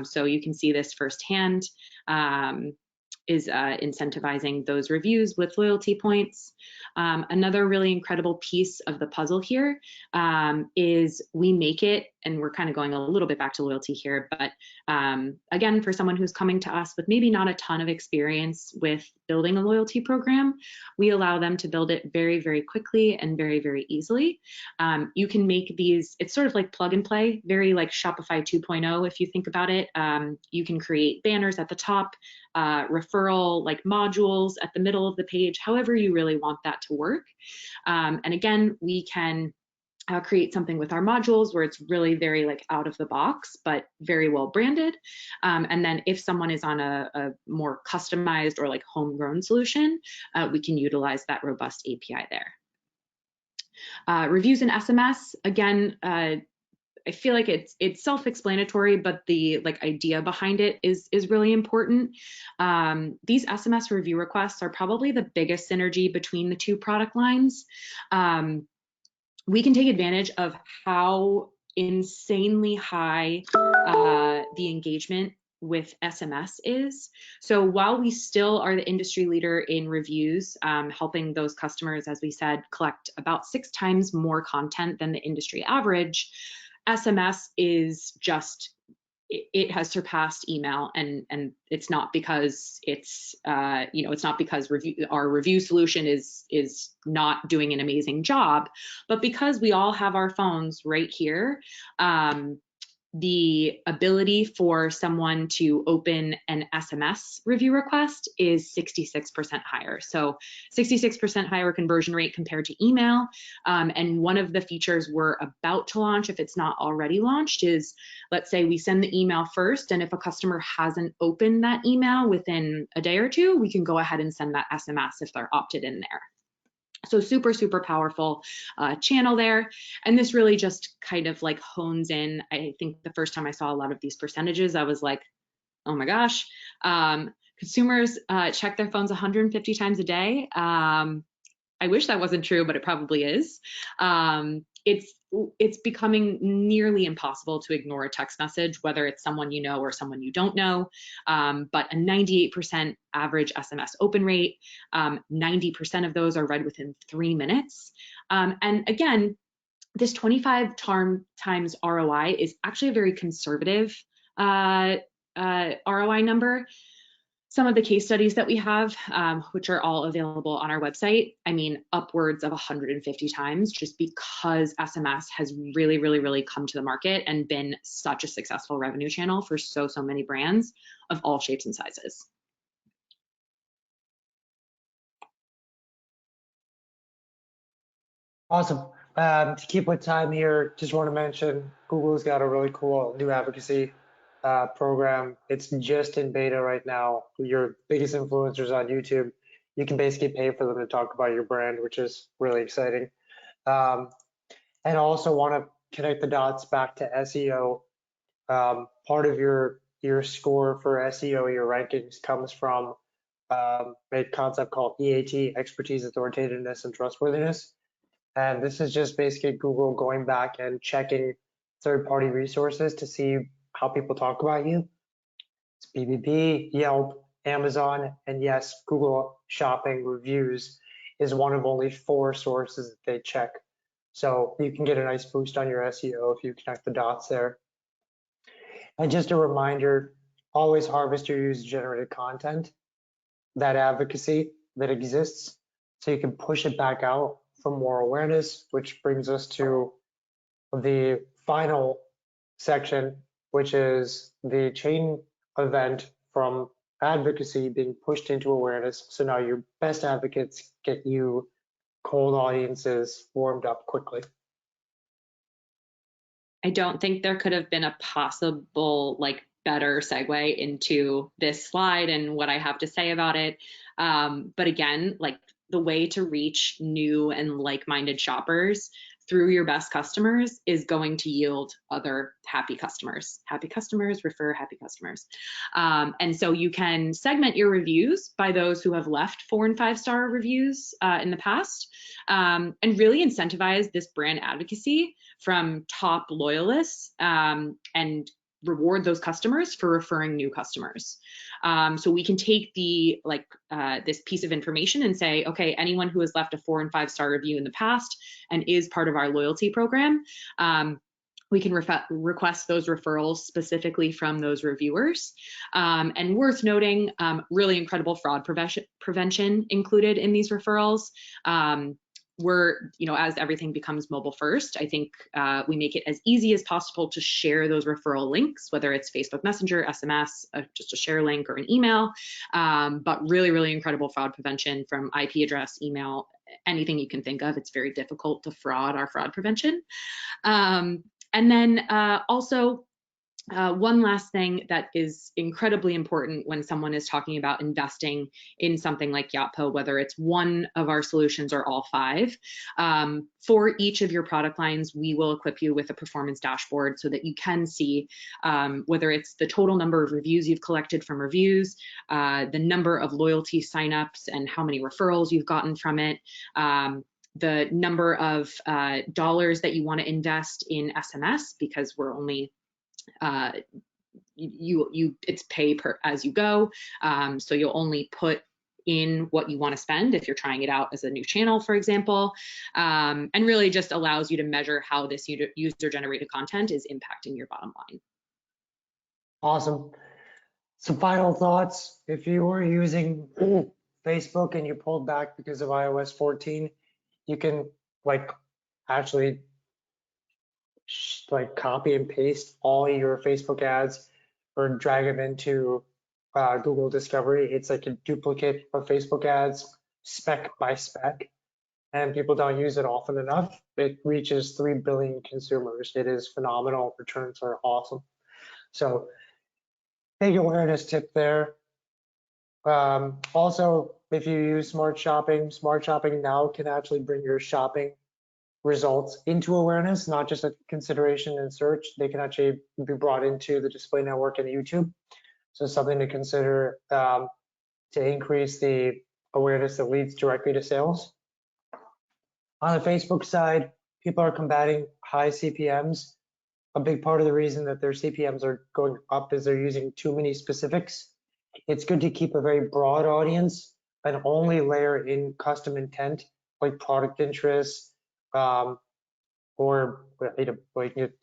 So you can see this firsthand. Is incentivizing those reviews with loyalty points. Another really incredible piece of the puzzle here is we make it, and we're kind of going a little bit back to loyalty here, but again, for someone who's coming to us with maybe not a ton of experience with building a loyalty program, we allow them to build it very, very quickly and very, very easily. You can make these, it's sort of like plug and play, very like Shopify 2.0 if you think about it. You can create banners at the top, referral like modules at the middle of the page, however you really want that to work. And again, we can create something with our modules where it's really very like out of the box, but very well branded. And then if someone is on a more customized or like homegrown solution, we can utilize that robust API there. Reviews in SMS, again, I feel like it's self-explanatory, but the like idea behind it is really important. These SMS review requests are probably the biggest synergy between the 2 product lines. We can take advantage of how insanely high the engagement with SMS is. So while we still are the industry leader in reviews, helping those customers, as we said, collect about 6 times more content than the industry average, SMS is just, it has surpassed email, and it's not because it's it's not because our review solution is not doing an amazing job, but because we all have our phones right here. The ability for someone to open an SMS review request is 66% higher. So 66% higher conversion rate compared to email. And one of the features we're about to launch, if it's not already launched, is let's say we send the email first, and if a customer hasn't opened that email within a day or 2, we can go ahead and send that SMS if they're opted in there. So super, super powerful channel there. And this really just kind of like hones in. I think the first time I saw a lot of these percentages, I was like, oh my gosh, consumers check their phones 150 times a day. I wish that wasn't true, but it probably is. It's becoming nearly impossible to ignore a text message, whether it's someone you know or someone you don't know. But a 98% average SMS open rate, 90% of those are read within 3 minutes. And again, this 25 times ROI is actually a very conservative ROI number. some of the case studies that we have, which are all available on our website, I mean, upwards of 150 times, just because SMS has really, really, really come to the market and been such a successful revenue channel for so many brands of all shapes and sizes. Awesome. To keep with time here, just want to mention Google's got a really cool new advocacy program. It's just in beta right now. Your biggest influencers on YouTube, you can basically pay for them to talk about your brand, which is really exciting. And also want to connect the dots back to SEO. Part of your score for SEO, your rankings, comes from a concept called EAT, expertise, authoritativeness, and trustworthiness. And this is just basically Google going back and checking third-party resources to see how people talk about you. It's BBB, Yelp, Amazon, and yes, Google Shopping reviews is one of only 4 sources that they check. So you can get a nice boost on your SEO if you connect the dots there. And just a reminder, always harvest your user-generated content, that advocacy that exists, so you can push it back out for more awareness, which brings us to the final section, which is the chain event from advocacy being pushed into awareness. So now your best advocates get you cold audiences warmed up quickly. I don't think there could have been a possible better segue into this slide and what I have to say about it. But again, the way to reach new and like-minded shoppers through your best customers is going to yield other happy customers. Happy customers refer happy customers. And so you can segment your reviews by those who have left 4- and 5-star reviews in the past, and really incentivize this brand advocacy from top loyalists, and reward those customers for referring new customers. So we can take the this piece of information and say, okay, anyone who has left a 4- and 5-star review in the past and is part of our loyalty program, we can request those referrals specifically from those reviewers. And worth noting, really incredible fraud prevention included in these referrals. We're, as everything becomes mobile first, I think we make it as easy as possible to share those referral links, whether it's Facebook Messenger, SMS, just a share link, or an email. But really, really incredible fraud prevention from IP address, email, anything you can think of. It's very difficult to fraud our fraud prevention. And then also, one last thing that is incredibly important when someone is talking about investing in something like Yotpo, whether it's one of our solutions or all 5, for each of your product lines, we will equip you with a performance dashboard so that you can see whether it's the total number of reviews you've collected from reviews, the number of loyalty signups and how many referrals you've gotten from it, the number of dollars that you want to invest in SMS, because we're only it's pay per as you go. So you'll only put in what you want to spend if you're trying it out as a new channel, for example, and really just allows you to measure how this user-generated content is impacting your bottom line. Awesome. Some final thoughts. If you were using Facebook and you pulled back because of iOS 14, you can actually copy and paste all your Facebook ads or drag them into Google Discovery. It's like a duplicate of Facebook ads, spec by spec, and people don't use it often enough. It reaches 3 billion consumers. It is phenomenal. Returns are awesome. So big awareness tip there. Also, if you use Smart Shopping now can actually bring your shopping results into awareness, not just a consideration in search. They can actually be brought into the display network and YouTube. So something to consider to increase the awareness that leads directly to sales. On the Facebook side, people are combating high CPMs. A big part of the reason that their CPMs are going up is they're using too many specifics. It's good to keep a very broad audience and only layer in custom intent like product interests, or a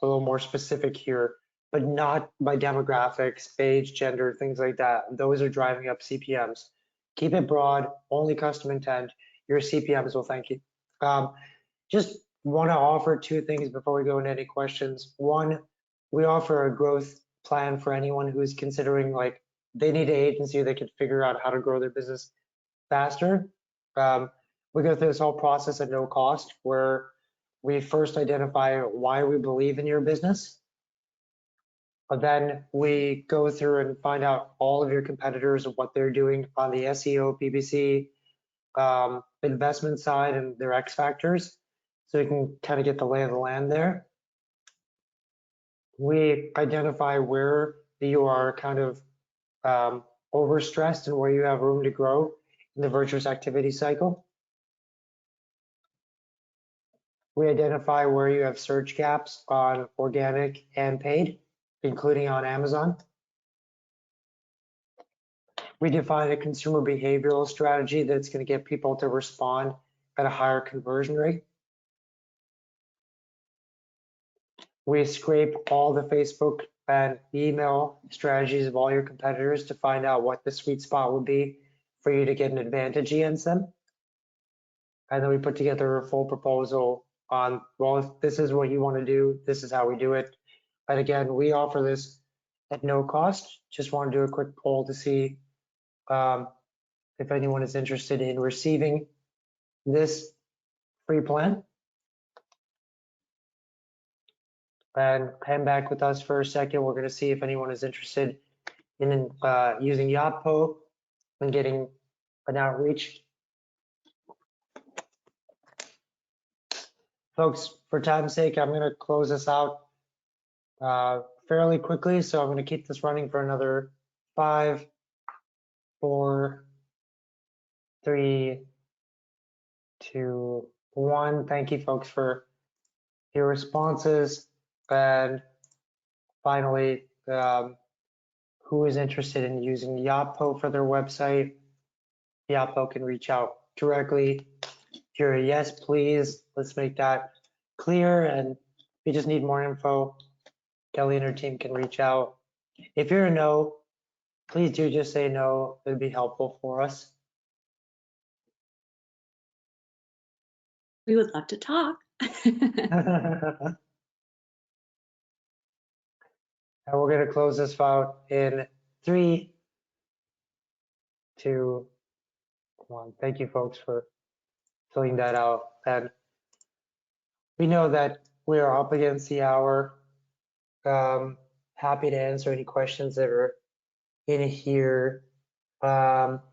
little more specific here. but not by demographics, age, gender, things like that. Those are driving up CPMs. Keep it broad, only custom intent. Your CPMs will thank you. Just want to offer two things before we go into any questions. One, we offer a growth plan for anyone who's considering like they need an agency that can figure out how to grow their business faster. Um, we go through this whole process at no cost where we first identify why we believe in your business. But then we go through and find out all of your competitors and what they're doing on the SEO, PPC, investment side and their X factors. So you can kind of get the lay of the land there. We identify where you are kind of overstressed and where you have room to grow in the virtuous activity cycle. We identify where you have search gaps on organic and paid, including on Amazon. We define a consumer behavioral strategy that's going to get people to respond at a higher conversion rate. We scrape all the Facebook and email strategies of all your competitors to find out what the sweet spot would be for you to get an advantage against them. And then we put together a full proposal on, well, if this is what you want to do, this is how we do it. And again, we offer this at no cost. Just want to do a quick poll to see if anyone is interested in receiving this free plan. And hang back with us for a second. We're going to see if anyone is interested in using Yotpo and getting an outreach. Folks, for time's sake, I'm going to close this out fairly quickly. So I'm going to keep this running for another 5, 4, 3, 2, 1. Thank you, folks, for your responses. And finally, who is interested in using Yotpo for their website? Yotpo can reach out directly. If you're a yes, please, let's make that clear. And if you just need more info, Kelly and her team can reach out. If you're a no, please do just say no. It'd be helpful for us. We would love to talk. And we're going to close this out in 3, 2, 1. Thank you, folks, for filling that out. And we know that we are up against the hour. Happy to answer any questions that are in here. Kelly,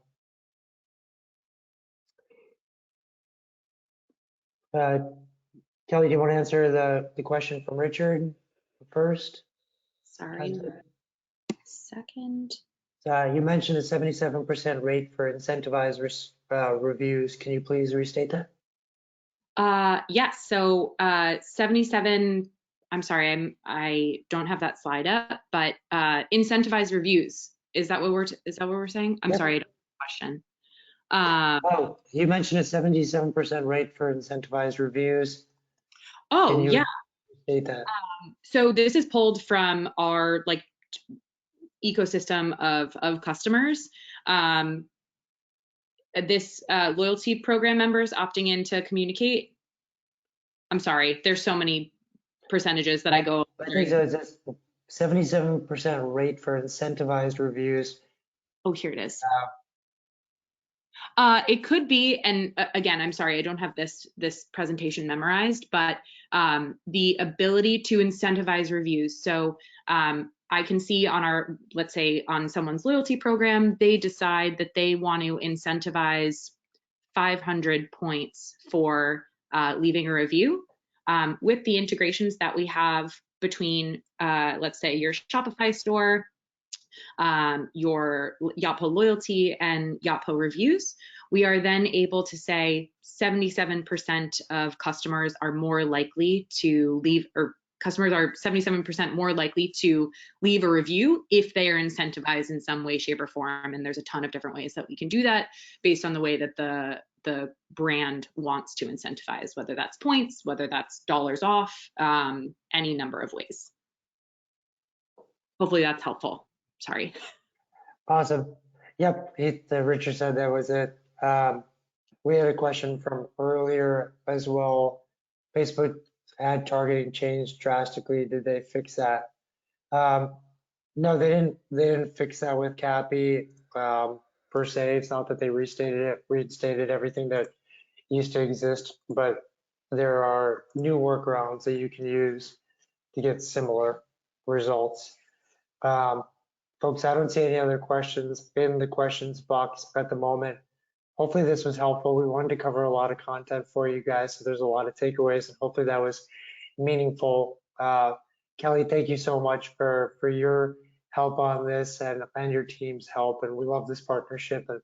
do you want to answer the question from Richard first? Sorry, second. You mentioned a 77% rate for incentivized reviews. Can you please restate that? Yes. So 77. I'm sorry, I don't have that slide up, but incentivized reviews. Is that what we're saying? I'm Yep. sorry, I don't have a question. Oh, you mentioned a 77% rate for incentivized reviews. Oh, Can you yeah. restate that? So this is pulled from our like ecosystem of customers. This loyalty program members opting in to communicate. I'm sorry, there's so many percentages that I go I think so. It's a 77% rate for incentivized reviews. Oh, here it is. It could be, and again, I'm sorry, I don't have this presentation memorized, but the ability to incentivize reviews. So I can see on our, let's say on someone's loyalty program, they decide that they want to incentivize 500 points for leaving a review. With the integrations that we have between, let's say, your Shopify store, your Yotpo loyalty and Yotpo reviews, we are then able to say 77% of customers are more likely to leave, or customers are 77% more likely to leave a review if they are incentivized in some way, shape, or form. And there's a ton of different ways that we can do that based on the way that the brand wants to incentivize, whether that's points, whether that's dollars off, any number of ways. hopefully that's helpful. Sorry. Awesome. Yep, Richard said that was it. We had a question from earlier as well. Facebook ad targeting changed drastically. Did they fix that? Um, no, they didn't. They didn't fix that with Cappy per se. It's not that they reinstated everything that used to exist, but there are new workarounds that you can use to get similar results. Um, Folks, I don't see any other questions in the questions box at the moment. Hopefully this was helpful. We wanted to cover a lot of content for you guys, so there's a lot of takeaways, and hopefully that was meaningful. Kelly, thank you so much for your help on this and your team's help, and we love this partnership, and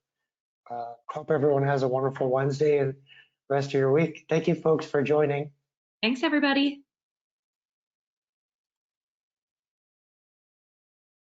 hope everyone has a wonderful Wednesday and rest of your week. Thank you folks for joining. Thanks, everybody.